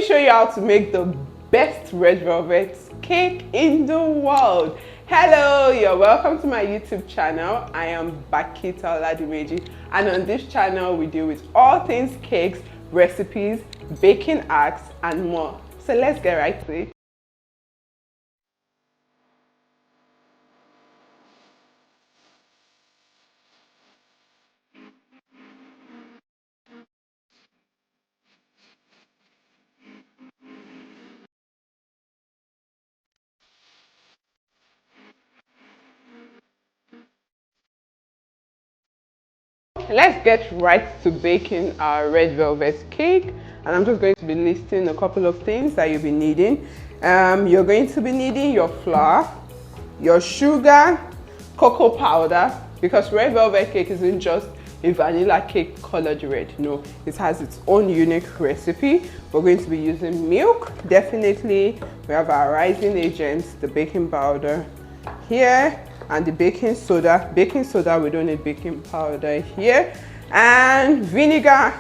me show you how to make the best red velvet cake in the world. Hello, you're welcome to my YouTube channel. I am Bakita Oladimeji, and on this channel we deal with all things cakes, recipes, baking hacks and more. So let's get right to it. Let's get right to baking our red velvet cake, and I'm just going to be listing a couple of things that you'll be needing. You're going to be needing your flour, your sugar, cocoa powder, because red velvet cake isn't just a vanilla cake colored red. No, it has its own unique recipe. We're going to be using milk, definitely. We have our rising agents, the baking powder here, and the baking soda. Baking soda, we don't need baking powder here, and vinegar,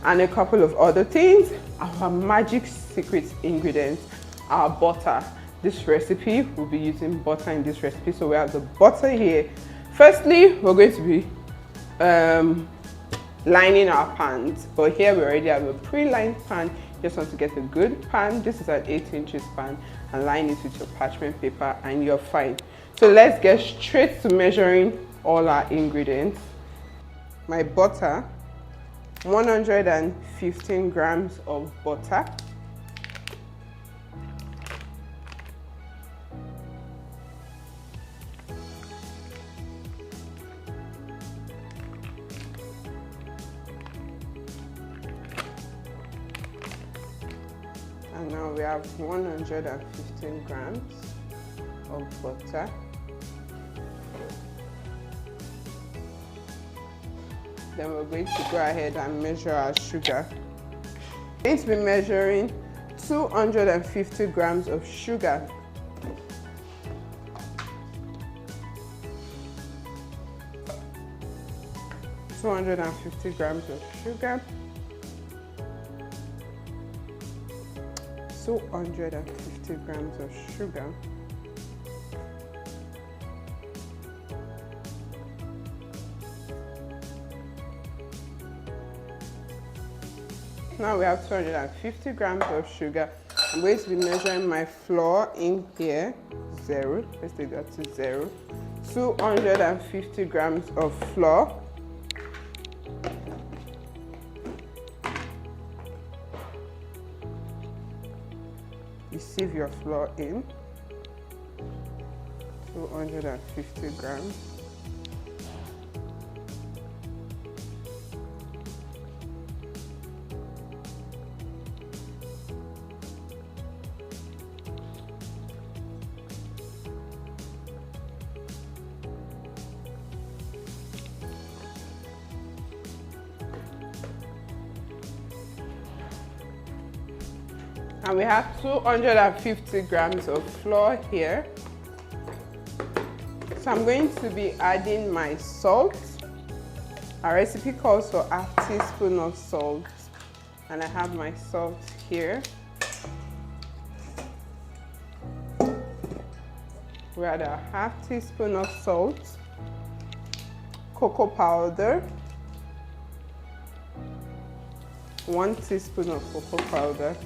and a couple of other things. Our magic secret ingredients, our butter. This recipe, we'll be using butter in this recipe, so we have the butter here. Firstly, we're going to be lining our pans, but here we already have a pre-lined pan. Just want to get a good pan. This is an 8 inches pan, and line it with your parchment paper and you're fine. So let's get straight to measuring all our ingredients. My butter, 115 grams of butter. And now we have 115 grams of butter. Then we're going to go ahead and measure our sugar. We're going to be measuring 250 grams of sugar. $250 grams of sugar. 250 grams of sugar. Now we have 250 grams of sugar. I'm going to be measuring my flour in here. 0. Let's take that to 0. 250 grams of flour. You sieve your flour in. 250 grams. And we have 250 grams of flour here. So I'm going to be adding my salt. Our recipe calls for a teaspoon of salt, and I have my salt here. We add a half teaspoon of salt, cocoa powder, 1 teaspoon of cocoa powder,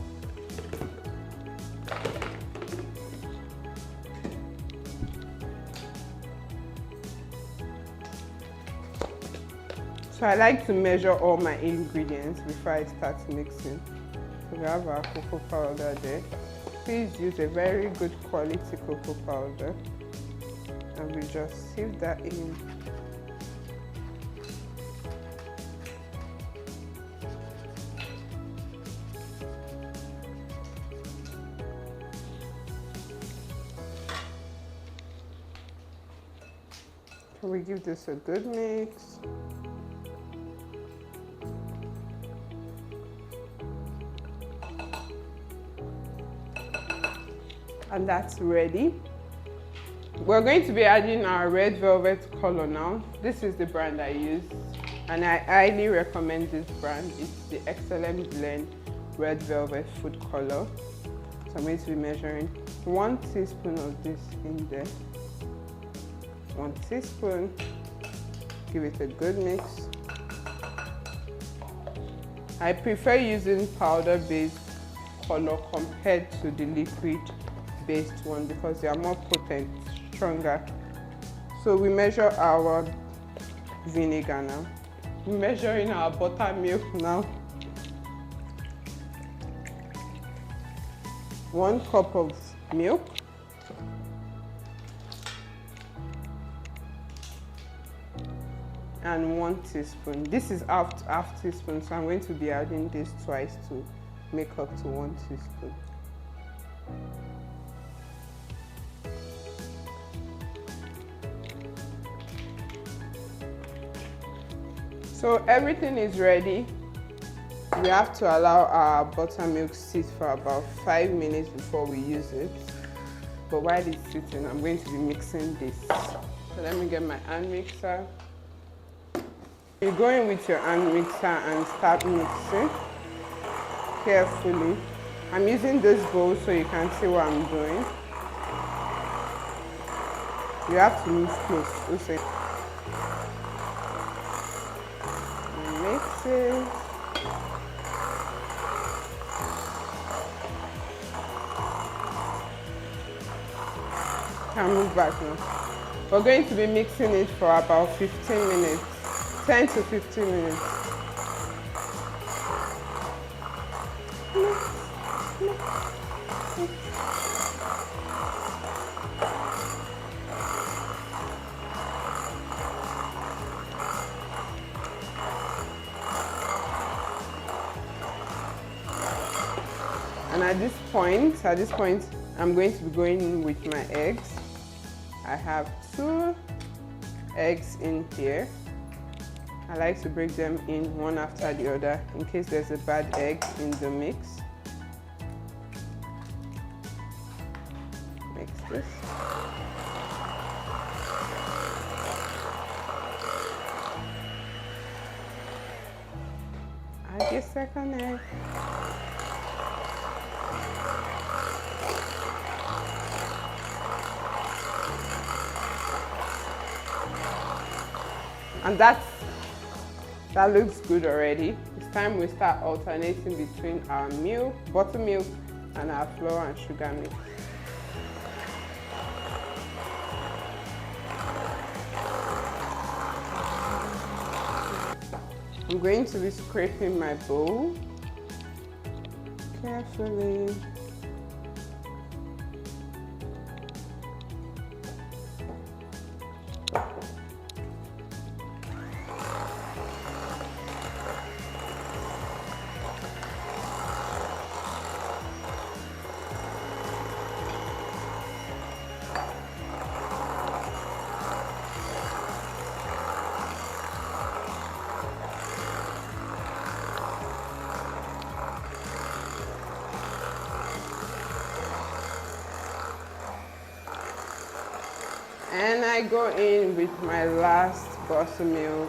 so I like to measure all my ingredients before I start mixing. So we have our cocoa powder there. Please use a very good quality cocoa powder, and we just sieve that in. We give this a good mix. And that's ready. We're going to be adding our red velvet color now. This is the brand I use, and I highly recommend this brand. It's the Excellent Blend red velvet food color. So I'm going to be measuring 1 teaspoon of this in there. 1 teaspoon. Give it a good mix. I prefer using powder-based color compared to the liquid-based one because they are more potent, stronger. So we measure our vinegar now. We're measuring our buttermilk now. 1 cup of milk. And 1 teaspoon. This is half teaspoon, so I'm going to be adding this twice to make up to 1 teaspoon. So everything is ready. We have to allow our buttermilk sit for about 5 minutes before we use it. But while it's sitting, I'm going to be mixing this. So let me get my hand mixer. You go in with your hand mixer and start mixing carefully. I'm using this bowl so you can see what I'm doing. You have to move close. Mix it. Can move back now. We're going to be mixing it for about 15 minutes. 10 to 15 minutes. And at this point, I'm going to be going in with my eggs. I have 2 eggs in here. I like to break them in one after the other in case there's a bad egg in the mix. Mix this. Add your second egg. And that looks good already. It's time we start alternating between our milk, buttermilk, and our flour and sugar mix. I'm going to be scraping my bowl carefully. And I go in with my last buttermilk.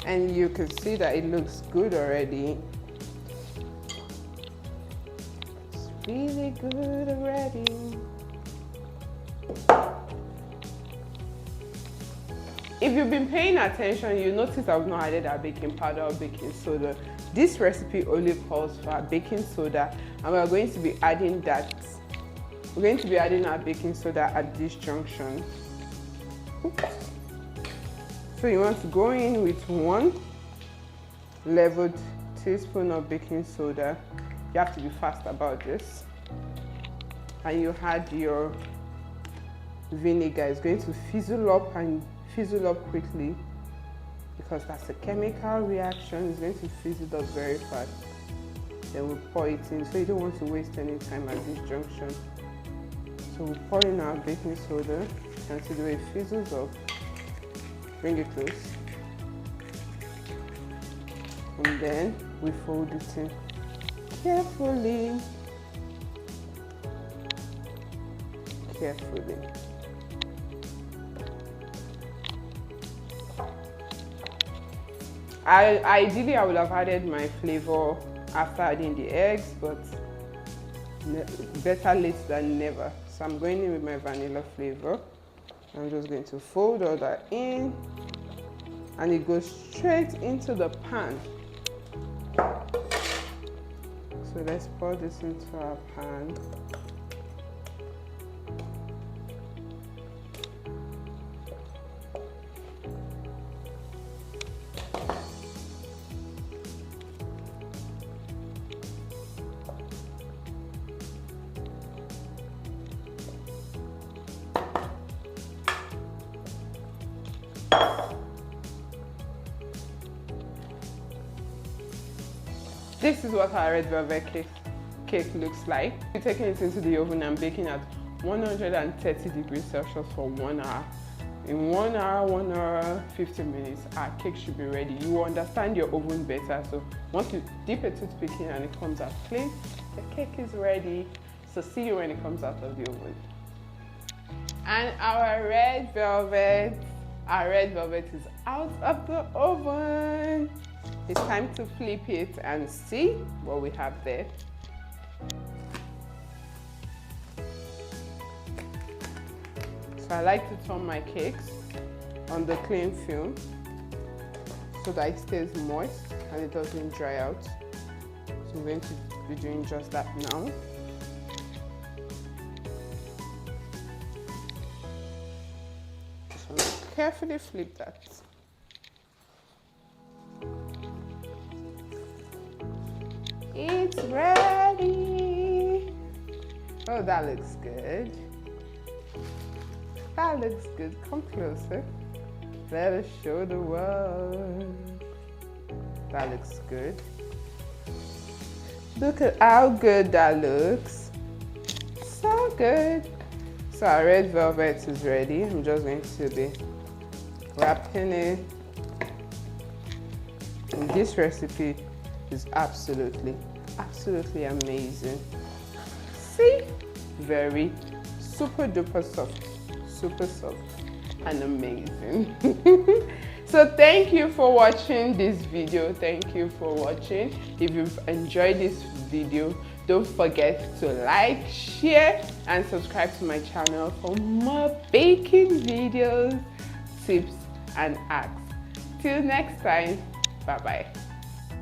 And you can see that it looks good already. Really good already. If you've been paying attention, you notice I've not added our baking powder or baking soda. This recipe only calls for baking soda, and we're going to be adding that. We're going to be adding our baking soda at this junction. Oops. So you want to go in with 1 leveled teaspoon of baking soda. You have to be fast about this. And you add your vinegar. It's going to fizzle up and fizzle up quickly because that's a chemical reaction. It's going to fizzle up very fast. Then we'll pour it in. So you don't want to waste any time at this junction. So we'll pour in our baking soda. You can see the way it fizzles up. Bring it close. and then we fold it in carefully. Ideally, I would have added my flavor after adding the eggs, but better late than never. So I'm going in with my vanilla flavor. I'm just going to fold all that in, and it goes straight into the pan. So let's pour this into our pan. This is what our red velvet cake looks like. We're taking it into the oven and baking at 130 degrees Celsius for 1 hour. In 1 hour, 1 hour, 15 minutes, our cake should be ready. You will understand your oven better. So once you dip a toothpick in and it comes out clean, the cake is ready. So see you when it comes out of the oven. And our red velvet is out of the oven. It's time to flip it and see what we have there. So I like to turn my cakes on the cling film so that it stays moist and it doesn't dry out. So I'm going to be doing just that now. So carefully flip that. It's ready. Oh, that looks good. That looks good. Come closer. Let us show the world. That looks good. Look at how good that looks. So good. So our red velvet is ready. I'm just going to be wrapping it. And this recipe is absolutely amazing. See? Very super duper soft and amazing. So thank you for watching this video. Thank you for watching. If you've enjoyed this video, don't forget to like, share and subscribe to my channel for more baking videos, tips and hacks. Till next time, bye bye.